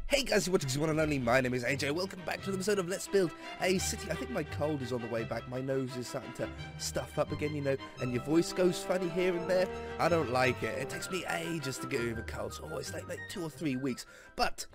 Hey guys, you're watching one and only. My name is AJ. Welcome back to the episode of Let's Build a City. I think my cold is on the way back. My nose is starting to stuff up again, you know, and your voice goes funny here and there. I don't like it. It takes me ages to get over colds. Oh, it's like 2 or 3 weeks. But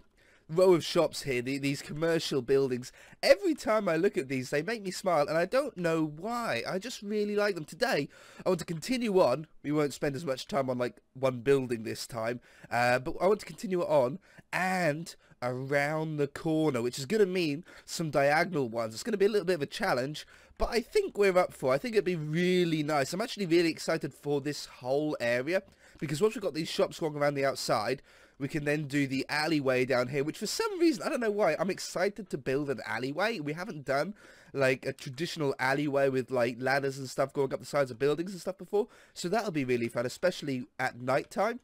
row of shops here, these commercial buildings, every time I look at these, they make me smile, and I don't know why. I just really like them. Today, I want to continue on. We won't spend as much time on like one building this time, but I want to continue on and around the corner, which is going to mean some diagonal ones. It's going to be a little bit of a challenge, but I think we're up for it. I think it'd be really nice. I'm actually really excited for this whole area, because once we've got these shops going around the outside, we can then do the alleyway down here, which for some reason, I don't know why, I'm excited to build an alleyway. We haven't done like a traditional alleyway with like ladders and stuff going up the sides of buildings and stuff before. So that'll be really fun, especially at night time.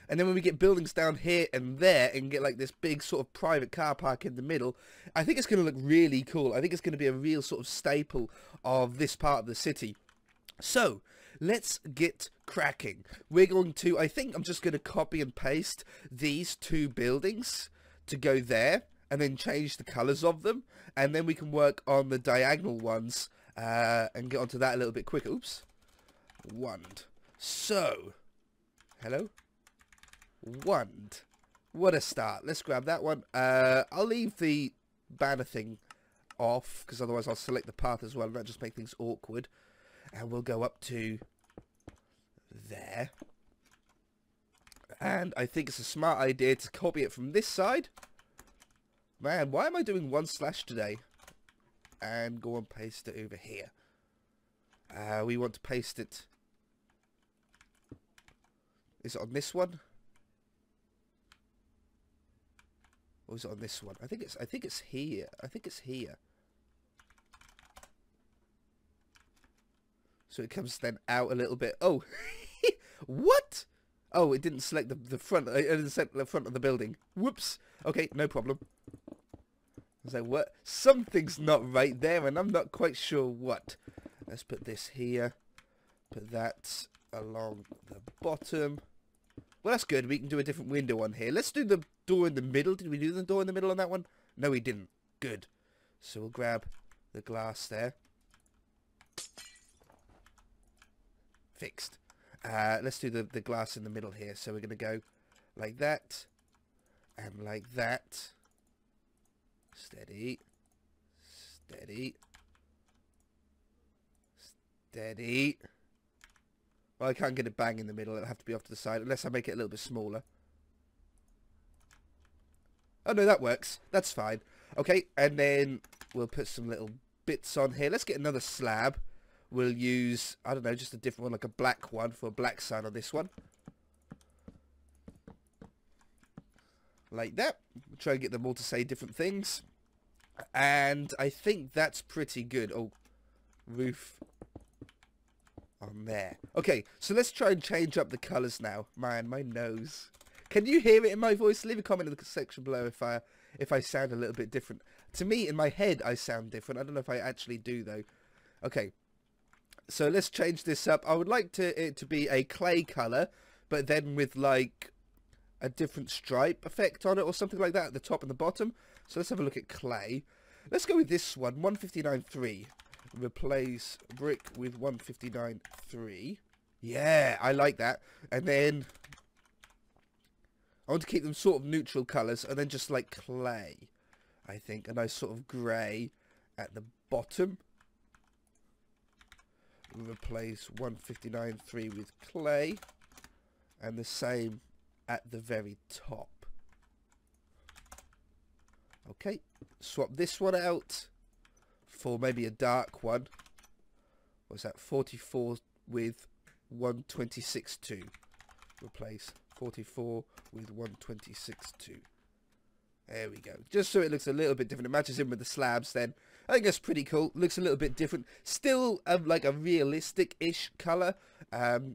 And then when we get buildings down here and there and get like this big sort of private car park in the middle, I think it's going to look really cool. I think it's going to be a real sort of staple of this part of the city. So let's get cracking. We're going to, I think I'm just going to copy and paste these two buildings to go there and then change the colors of them. And then we can work on the diagonal ones and get onto that a little bit quicker. Oops. Wand. So, hello? Wand. What a start. Let's grab that one. I'll leave the banner thing off, because otherwise I'll select the path as well, and that just make things awkward. And we'll go up to there. And I think it's a smart idea to copy it from this side. Man, why am I doing 1/ today? And go and paste it over here. We want to paste it. Is it on this one? Or is it on this one? I think it's here. I think it's here. So it comes then out a little bit. Oh, what? Oh, it didn't select the front. It didn't select the front of the building. Whoops. Okay, no problem. I was like, what? Something's not right there, and I'm not quite sure what. Let's put this here. Put that along the bottom. Well, that's good. We can do a different window on here. Let's do the door in the middle. Did we do the door in the middle on that one? No, we didn't. Good. So we'll grab the glass there. Fixed. Let's do the glass in the middle here. So we're going to go like that and like that. Steady. Steady. Steady. Well, I can't get it bang in the middle. It'll have to be off to the side, unless I make it a little bit smaller. Oh, no, that works. That's fine. Okay, and then we'll put some little bits on here. Let's get another slab. We'll use, I don't know, just a different one, like a black one for a black sign on this one. Like that. We'll try and get them all to say different things. And I think that's pretty good. Oh, roof on there. Okay, so let's try and change up the colours now. Man, my nose. Can you hear it in my voice? Leave a comment in the section below if I sound a little bit different. To me, in my head, I sound different. I don't know if I actually do, though. Okay, so let's change this up. I would like it to be a clay colour, but then with, like, a different stripe effect on it or something like that at the top and the bottom. So let's have a look at clay. Let's go with this one, 159.3. Replace brick with 159.3. Yeah, I like that. And then I want to keep them sort of neutral colours, and then just like clay, I think. A nice sort of grey at the bottom. Replace 159.3 with clay, and the same at the very top. Okay, swap this one out for maybe a dark one. What's that? 44 with 126.2. Replace 44 with 126.2. There we go. Just so it looks a little bit different. It matches in with the slabs then. I think that's pretty cool. Looks a little bit different. Still like a realistic-ish colour.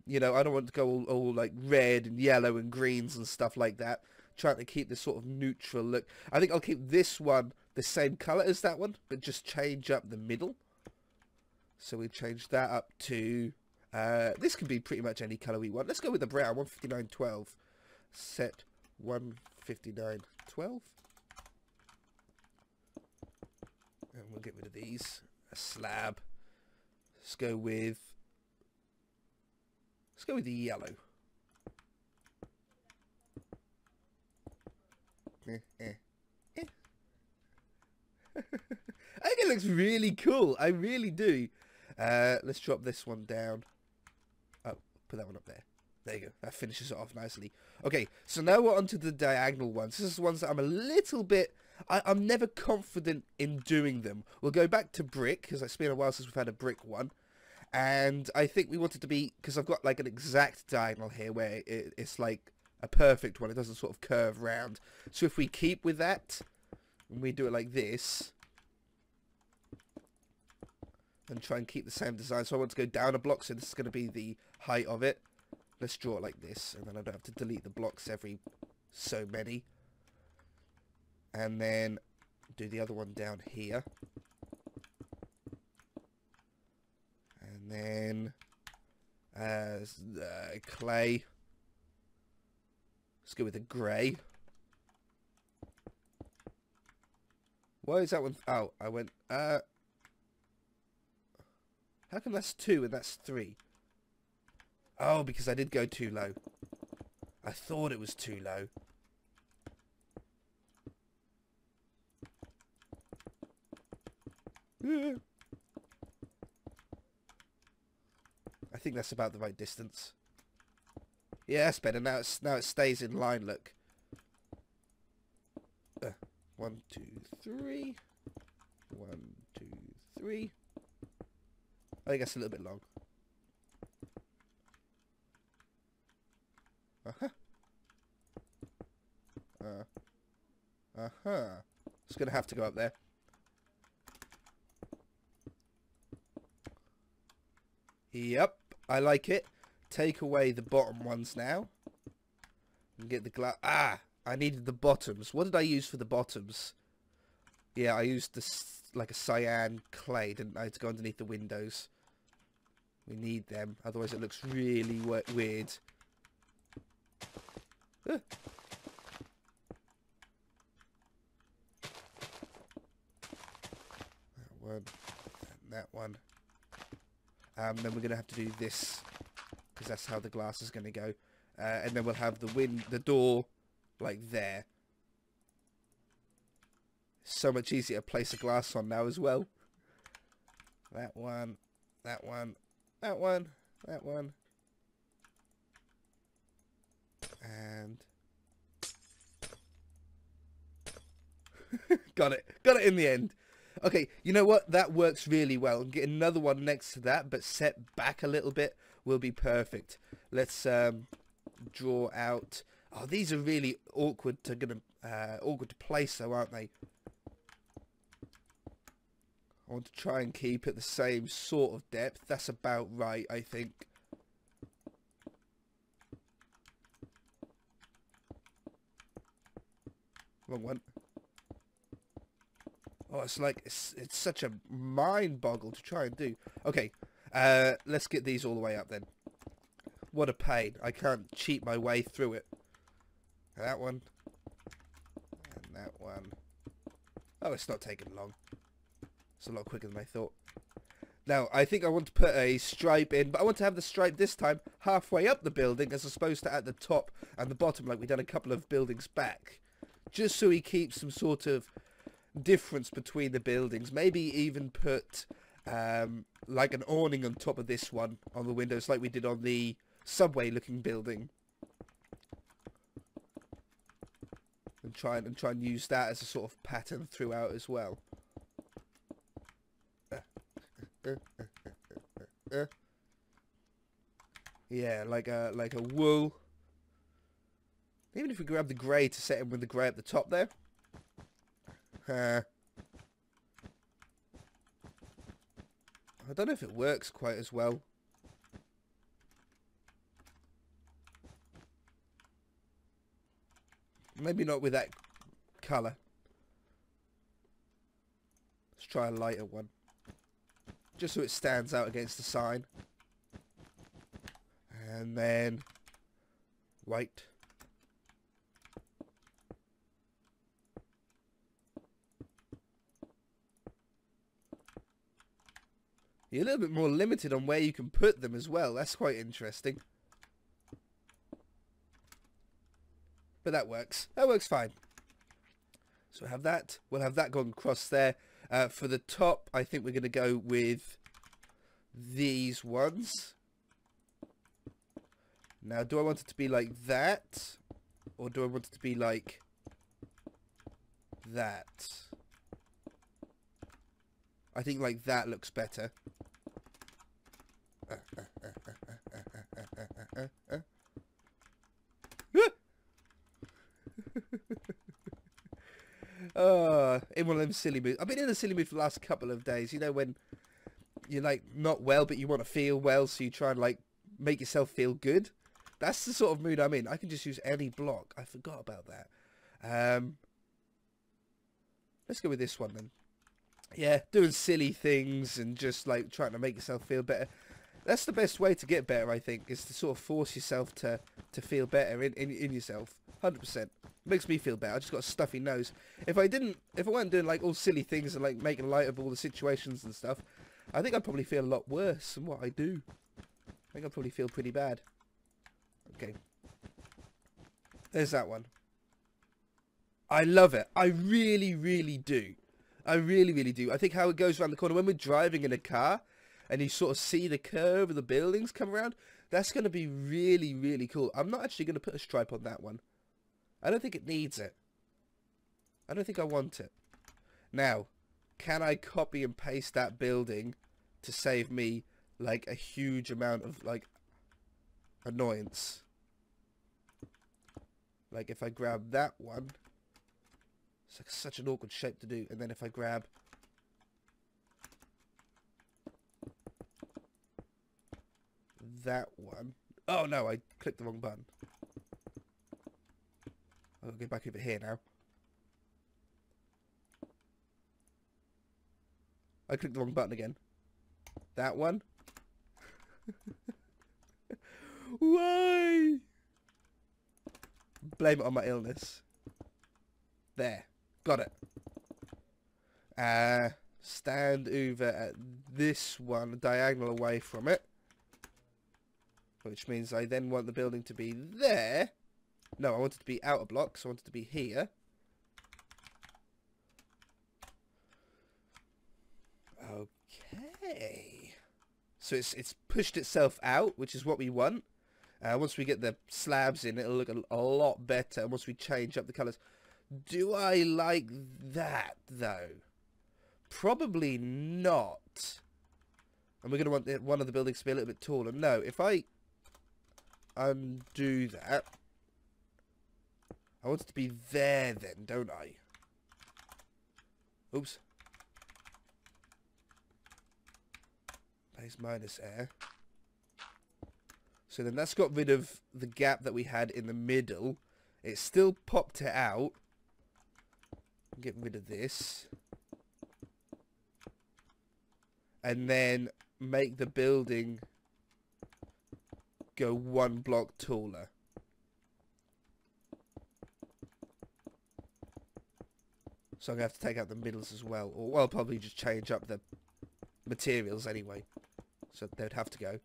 You know, I don't want to go all like red and yellow and greens and stuff like that. Trying to keep this sort of neutral look. I think I'll keep this one the same colour as that one, but just change up the middle. So we change that up to This can be pretty much any colour we want. Let's go with the brown, 159.12. Set 159.12 59, 12. And we'll get rid of these. A slab. Let's go with the yellow. I think it looks really cool. I really do. Let's drop this one down. Oh, put that one up there. There you go. That finishes it off nicely. Okay, so now we're onto the diagonal ones. This is the ones that I'm a little bit... I'm never confident in doing them. We'll go back to brick, because it's been a while since we've had a brick one. And I think we want it to be... Because I've got like an exact diagonal here where it's like a perfect one. It doesn't sort of curve round. So if we keep with that, and we do it like this... and try and keep the same design. So I want to go down a block, so this is going to be the height of it. Let's draw it like this, and then I don't have to delete the blocks every so many. And then do the other one down here. And then clay. Let's go with the grey. Why is that one? Oh, I went... how come that's 2 and that's 3? Oh, because I did go too low. I thought it was too low. I think that's about the right distance. Yeah, that's better. Now it stays in line, look. 1, 2, 3. 1, 2, 3. I think that's a little bit long. It's going to have to go up there. Yep, I like it. Take away the bottom ones now. And get the glass. Ah, I needed the bottoms. What did I use for the bottoms? Yeah, I used this like a cyan clay, didn't I, to go underneath the windows. We need them, otherwise it looks really weird. That one, and that one. Then we're going to have to do this, because that's how the glass is going to go. And then we'll have the door, like there. So much easier to place a glass on now as well. That one, that one, that one, that one. And... got it in the end. Okay, you know what? That works really well. And get another one next to that, but set back a little bit will be perfect. Let's draw out... Oh, these are really awkward to place though, aren't they? I want to try and keep it the same sort of depth. That's about right, I think. Wrong one. Oh, it's like, it's such a mind boggle to try and do. Okay, let's get these all the way up then. What a pain. I can't cheat my way through it. That one. And that one. Oh, it's not taking long. It's a lot quicker than I thought. Now, I think I want to put a stripe in, but I want to have the stripe this time halfway up the building as opposed to at the top and the bottom like we've done a couple of buildings back. Just so he keeps some sort of difference between the buildings. Maybe even put like an awning on top of this one on the windows like we did on the subway looking building. And try and use that as a sort of pattern throughout as well. Yeah, like a wool. Even if we grab the grey to set him with the grey at the top there. I don't know if it works quite as well. Maybe not with that colour. Let's try a lighter one. Just so it stands out against the sign. And then white. You're a little bit more limited on where you can put them as well. That's quite interesting. But that works. That works fine. So we'll have that. We'll have that going across there. For the top, I think we're going to go with these ones. Now, do I want it to be like that? Or do I want it to be like that? I think like that looks better. In one of them silly moods. I've been in a silly mood for the last couple of days. You know, when you're like not well, but you want to feel well, so you try and like make yourself feel good. That's the sort of mood I'm in. I can just use any block. I forgot about that. Let's go with this one then. Yeah, doing silly things and just like trying to make yourself feel better. That's the best way to get better, I think, is to sort of force yourself to feel better in yourself. 100%. Makes me feel better. I just got a stuffy nose. If I weren't doing like all silly things and like making light of all the situations and stuff, I think I'd probably feel a lot worse than what I do. I think I'd probably feel pretty bad. Okay. There's that one. I love it. I really, really do. I really, really do. I think how it goes around the corner when we're driving in a car and you sort of see the curve of the buildings come around, that's going to be really, really cool. I'm not actually going to put a stripe on that one. I don't think it needs it. I don't think I want it. Now, can I copy and paste that building to save me like a huge amount of like annoyance? Like if I grab that one, it's like such an awkward shape to do, and then if I grab that one, oh no, I clicked the wrong button. I'll get back over here now. I clicked the wrong button again. That one. Why? Blame it on my illness. There. Got it. Stand over at this one, diagonal away from it. Which means I then want the building to be there. No, I want it to be out of block, so I want it to be here. Okay. So it's pushed itself out, which is what we want. Once we get the slabs in, it'll look a lot better. Once we change up the colours. Do I like that, though? Probably not. And we're going to want one of the buildings to be a little bit taller. No, if I undo that, I want it to be there then, don't I? Oops. Base minus air. So then that's got rid of the gap that we had in the middle. It still popped it out. Get rid of this. And then make the building go one block taller. So I'm going to have to take out the middles as well. Or I'll probably just change up the materials anyway. So they'd have to go.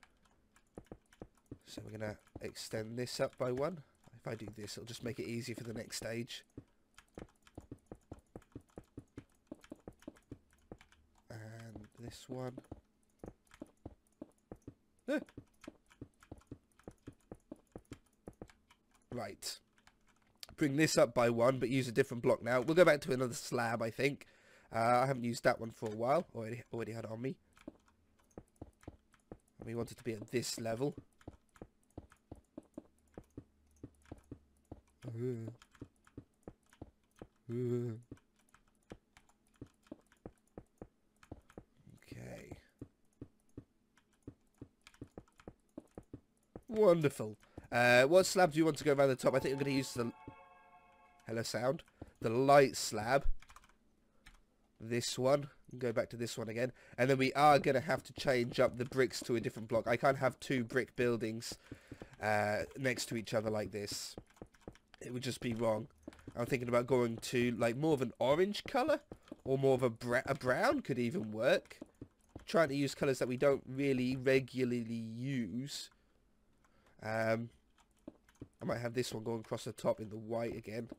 So we're going to extend this up by one. If I do this, it'll just make it easy for the next stage. And this one. Right. Bring this up by one, but use a different block now. We'll go back to another slab, I think. I haven't used that one for a while. Already had it on me. And we want it to be at this level. Okay. Wonderful. What slab do you want to go around the top? I think I'm going to use the... Hello, sound. The light slab. This one. Go back to this one again. And then we are going to have to change up the bricks to a different block. I can't have two brick buildings next to each other like this. It would just be wrong. I'm thinking about going to like more of an orange colour. Or more of a brown could even work. trying to use colours that we don't really regularly use. I might have this one going across the top in the white again,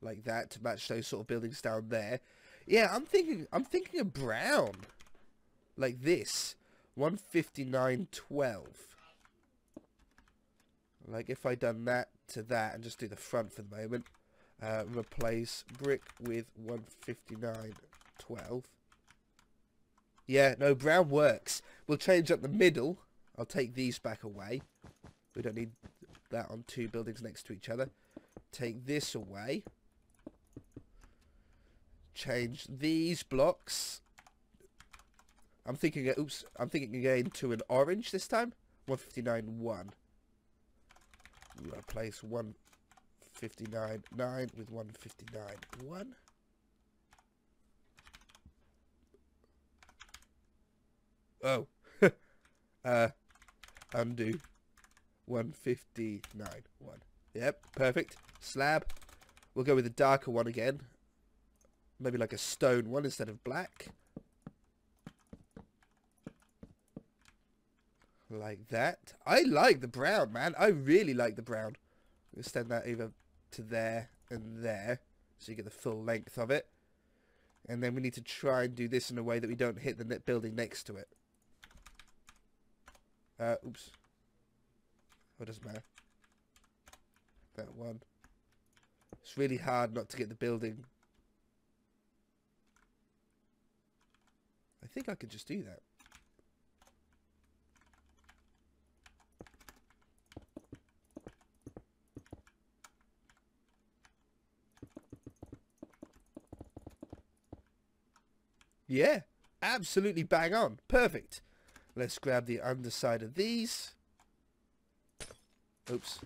like that, to match those sort of buildings down there. Yeah, I'm thinking of brown, like this, 159.12. Like if I done that to that and just do the front for the moment, replace brick with 159.12. Yeah, no, brown works. We'll change up the middle. I'll take these back away. We don't need that on two buildings next to each other. Take this away. Change these blocks. I'm thinking again to an orange this time. 159.1. Replace 159.9 with 159.1. Oh. Undo 159.1. Yep, perfect. Slab. We'll go with a darker one again. Maybe like a stone one instead of black. Like that. I like the brown, man. I really like the brown. We'll extend that over to there and there, so you get the full length of it. And then we need to try and do this in a way that we don't hit the building next to it. Oops. Oh, it doesn't matter. That one. It's really hard not to get the building. I think I could just do that. Yeah, absolutely bang on. Perfect. Let's grab the underside of these. Oops.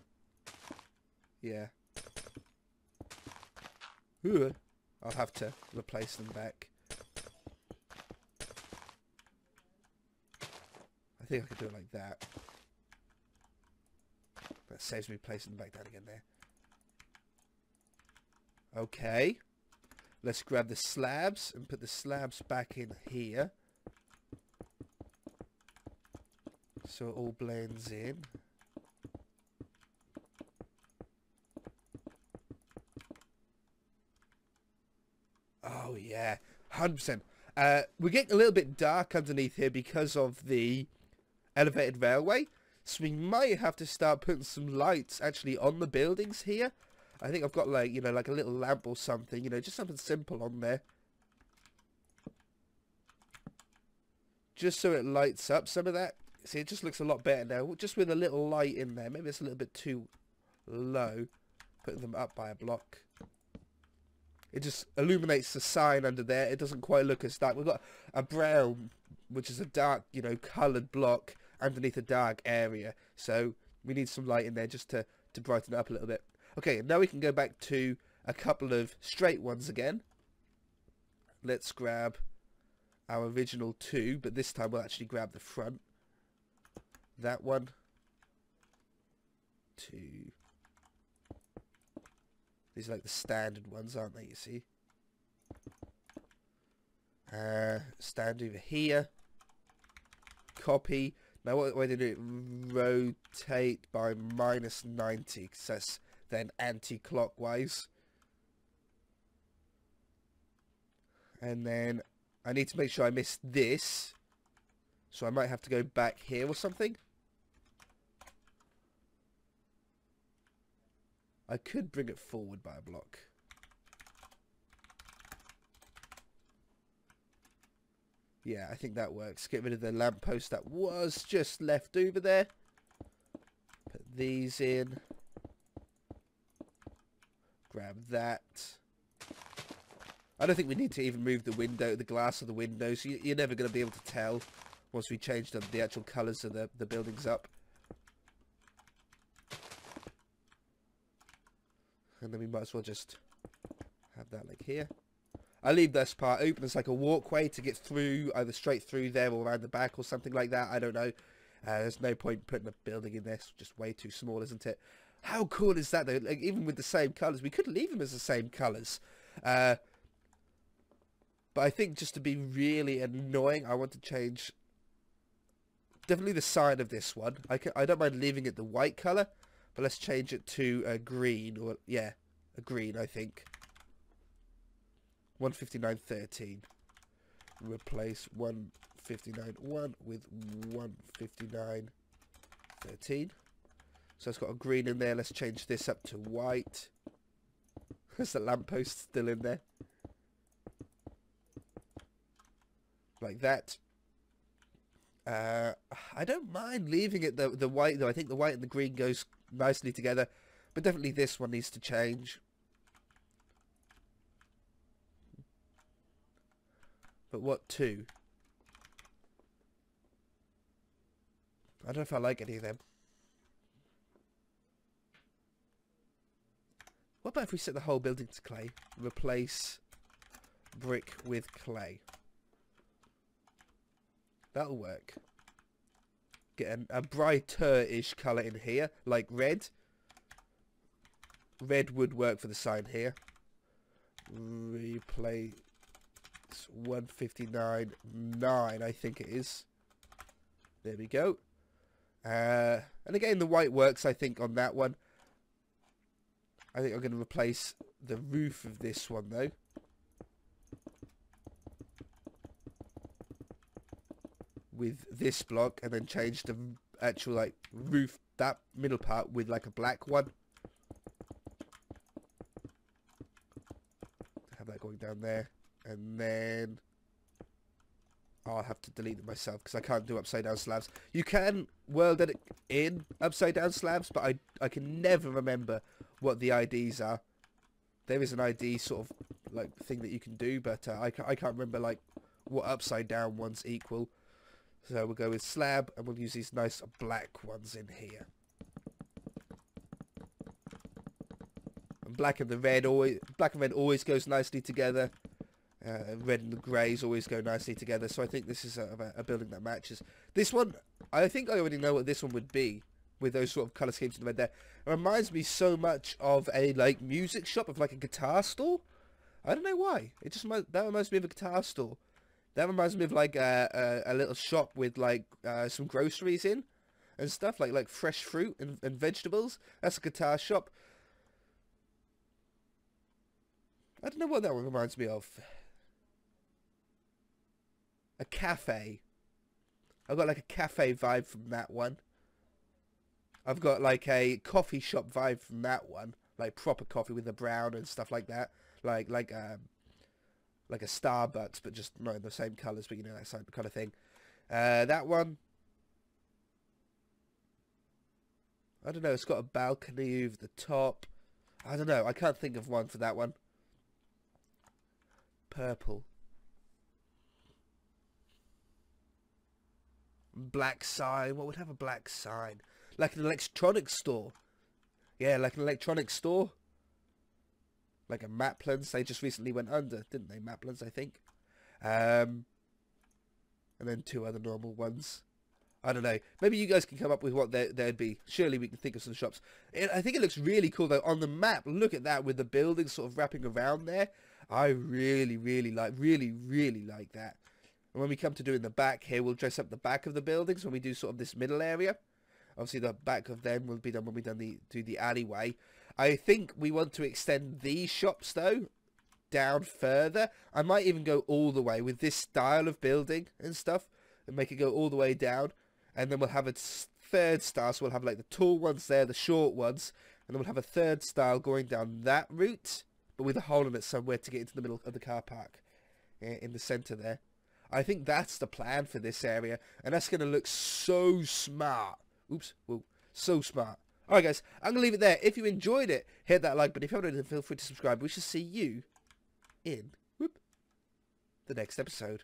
Yeah. Ooh, I'll have to replace them back. I think I could do it like that. That saves me placing them back down again there. Okay. Let's grab the slabs and put the slabs back in here. So it all blends in. Oh yeah, 100%. We're getting a little bit dark underneath here because of the elevated railway. So we might have to start putting some lights actually on the buildings here. I think I've got like, you know, like a little lamp or something, you know, just something simple on there. Just so it lights up some of that. See, it just looks a lot better now, just with a little light in there. Maybe it's a little bit too low, putting them up by a block. It just illuminates the sign under there. It doesn't quite look as dark. We've got a brown, which is a dark, you know, coloured block underneath a dark area. So we need some light in there just to brighten it up a little bit. Okay, now we can go back to a couple of straight ones again. Let's grab our original two, but this time we'll actually grab the front. That one. Two. These are like the standard ones, aren't they, you see? Stand over here. Copy. Now what way to do it? Rotate by -90, because that's then anti-clockwise. And then I need to make sure I miss this. So I might have to go back here or something. I could bring it forward by a block. Yeah, I think that works. Get rid of the lamppost that was just left over there. Put these in. Grab that. I don't think we need to even move the window, the glass of the windows. You're never going to be able to tell once we change the actual colours of the buildings up. And then we might as well just have that like here. I leave this part open as like a walkway to get through, either straight through there or around the back or something like that. I don't know. There's no point putting a building in there. It's just way too small, isn't it? How cool is that though? Like, even with the same colours, we could leave them as the same colours. But I think just to be really annoying, I want to change definitely the sign of this one. I don't mind leaving it the white colour, but let's change it to a green, or yeah, a green, I think. 159.13. Replace 159.1 with 159.13. So it's got a green in there. Let's change this up to white. There's the lamppost still in there. Like that. I don't mind leaving it the white though. I think the white and the green goes nicely together. But definitely this one needs to change. But what two? I don't know if I like any of them. What about if we set the whole building to clay? Replace brick with clay. That'll work. Get a brighter-ish colour in here, like red. Red would work for the sign here. Replace 159.9, I think it is. There we go. And again, the white works, I think, on that one. I think I'm going to replace the roof of this one, though. With this block, and then change the actual, like, roof, that middle part, with, like, a black one. Have that going down there. And then I'll have to delete it myself because I can't do upside down slabs. You can world edit in upside down slabs, but I can never remember what the IDs are. There is an ID sort of like thing that you can do, but I can't remember like what upside down ones equal. So we'll go with slab, and we'll use these nice black ones in here. And black and red always goes nicely together. Red and the greys always go nicely together, so I think this is a building that matches. This one, I think I already know what this one would be, with those sort of colour schemes in the red there. It reminds me so much of a like music shop, of like a guitar store. I don't know why. It just that reminds me of a guitar store. That reminds me of like a little shop with like some groceries in and stuff, like fresh fruit and vegetables. That's a guitar shop. I don't know what that one reminds me of. A cafe. I've got like a cafe vibe from that one. I've got like a coffee shop vibe from that one. Like proper coffee with the brown and stuff like that. Like a Starbucks, but just not in the same colours, but you know, that same kind of thing. That one, I don't know, it's got a balcony over the top. I don't know, I can't think of one for that one. Purple. Black sign. What would have a black sign? Like an electronics store. Yeah, like an electronics store. Like a Macleod. They just recently went under, didn't they? Macleod, I think. And then two other normal ones. I don't know. Maybe you guys can come up with what there'd be. Surely we can think of some shops. I think it looks really cool, though. On the map, look at that with the buildings sort of wrapping around there. I really like that. And when we come to doing the back here, we'll dress up the back of the buildings when we do sort of this middle area. Obviously, the back of them will be done when we do the alleyway. I think we want to extend these shops, though, down further. I might even go all the way with this style of building and stuff and make it go all the way down. And then we'll have a third style, so we'll have like the tall ones there, the short ones, and then we'll have a third style going down that route, but with a hole in it somewhere to get into the middle of the car park in the centre there. I think that's the plan for this area, and that's going to look so smart. Oops, whoa, so smart. Alright guys, I'm going to leave it there. If you enjoyed it, hit that like button. If you haven't, feel free to subscribe. We shall see you in the next episode.